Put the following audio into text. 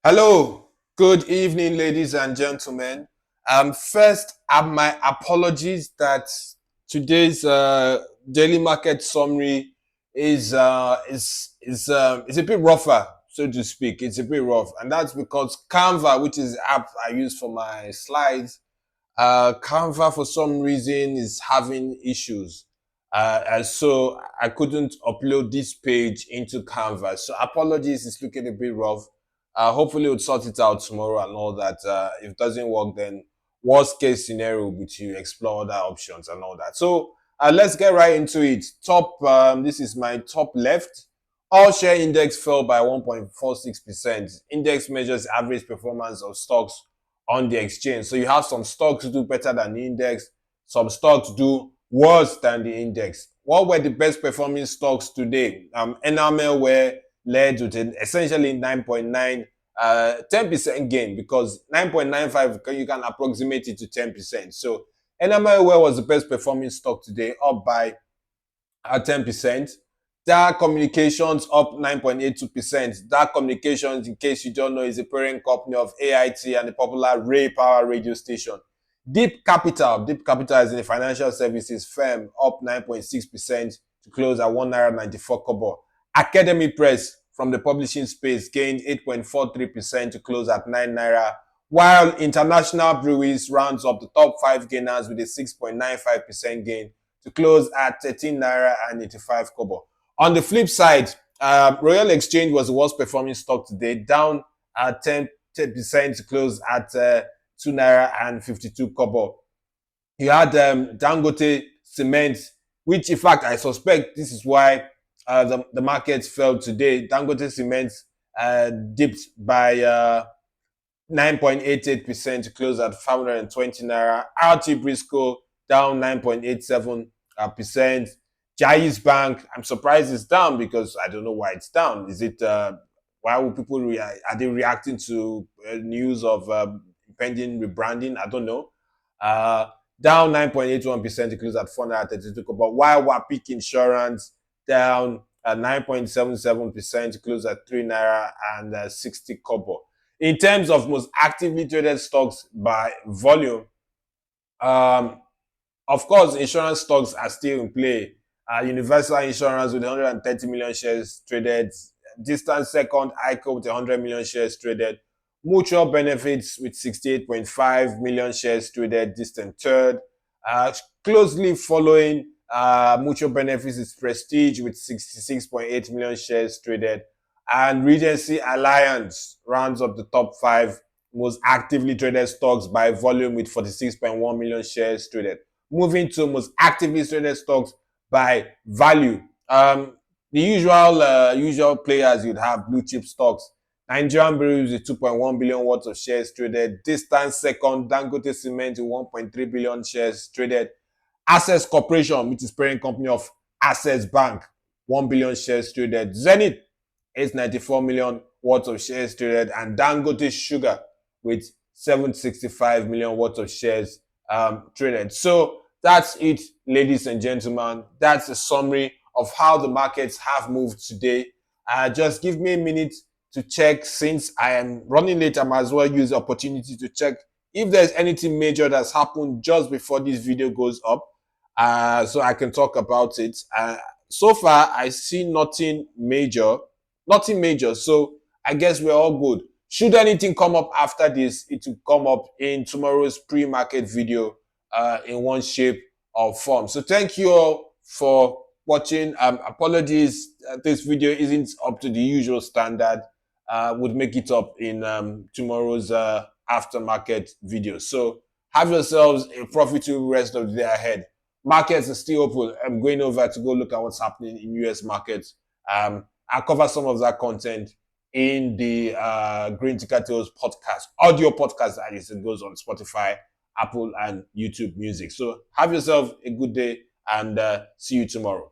Hello, good evening, ladies and gentlemen. First, my apologies that today's daily market summary is a bit rougher, so to speak. It's a bit rough, and that's because Canva, which is the app I use for my slides, Canva for some reason is having issues. And so I couldn't upload this page into Canva. So apologies, it's looking a bit rough. Hopefully we'll sort it out tomorrow and all that. If it doesn't work, then worst case scenario will be to explore other options and all that. So let's get right into it. This is my top left. All share index fell by 1.46%. Index measures average performance of stocks on the exchange. So you have some stocks do better than the index, some stocks do worse than the index. What were the best performing stocks today? Enamel were led with essentially 9.9, 10% gain, because 9.95 you can approximate it to 10%. So Enamel was the best performing stock today, up by 10%. Dark Communications up 9.82%. Dark Communications, in case you don't know, is a parent company of AIT and the popular Ray Power radio station. Deep Capital is a financial services firm, up 9.6% to close at 1.94 kobo. Academy Press from the publishing space gained 8.43% to close at 9 naira, while International Breweries rounds up the top 5 gainers with a 6.95% gain to close at 13 naira and 85 kobo. On the flip side, Royal Exchange was the worst performing stock today, down 10% to close at 2 naira and 52 kobo. You had Dangote Cement, which in fact I suspect this is why the markets fell today. Dangote Cement dipped by 9.88% to close at 520 naira. RT Briscoe down 9.87%. Jais Bank, I'm surprised it's down because I don't know why it's down. Is it why would people are they reacting to news of pending rebranding? I don't know. Down 9.81% to close at 432 kobo. While Wapik Insurance down 9.77% to close at 3 naira and 60 kobo. In terms of most actively traded stocks by volume, of course, insurance stocks are still in play. Universal Insurance with 130 million shares traded. Distant second, ICO with 100 million shares traded. Mutual Benefits with 68.5 million shares traded. Distant third. Closely following Mutual Benefits is Prestige with 66.8 million shares traded. And Regency Alliance rounds up the top 5 most actively traded stocks by volume with 46.1 million shares traded. Moving to most actively traded stocks by value. The usual players you'd have blue chip stocks. Nigerian Breweries with 2.1 billion worth of shares traded. Distant second, Dangote Cement with 1.3 billion shares traded. Access Corporation, which is parent company of Access Bank, 1 billion shares traded. Zenith, 894 million worth of shares traded. And Dangote Sugar with 765 million worth of shares traded. So that's it, ladies and gentlemen. That's a summary of how the markets have moved today. Just give me a minute to check. Since I am running late, I might as well use the opportunity to check if there's anything major that's happened just before this video goes up, so I can talk about it. So far, I see nothing major. So I guess we're all good. Should anything come up after this, it will come up in tomorrow's pre-market video in one shape or form. So thank you all for watching. Apologies, this video isn't up to the usual standard. Would make it up in tomorrow's aftermarket video. So have yourselves a profitable rest of the day ahead. Markets are still open. I'm going over to go look at what's happening in US markets. I'll cover some of that content in the Greenticker podcast, audio podcast that is. It goes on Spotify, Apple, and YouTube Music. So have yourself a good day and see you tomorrow.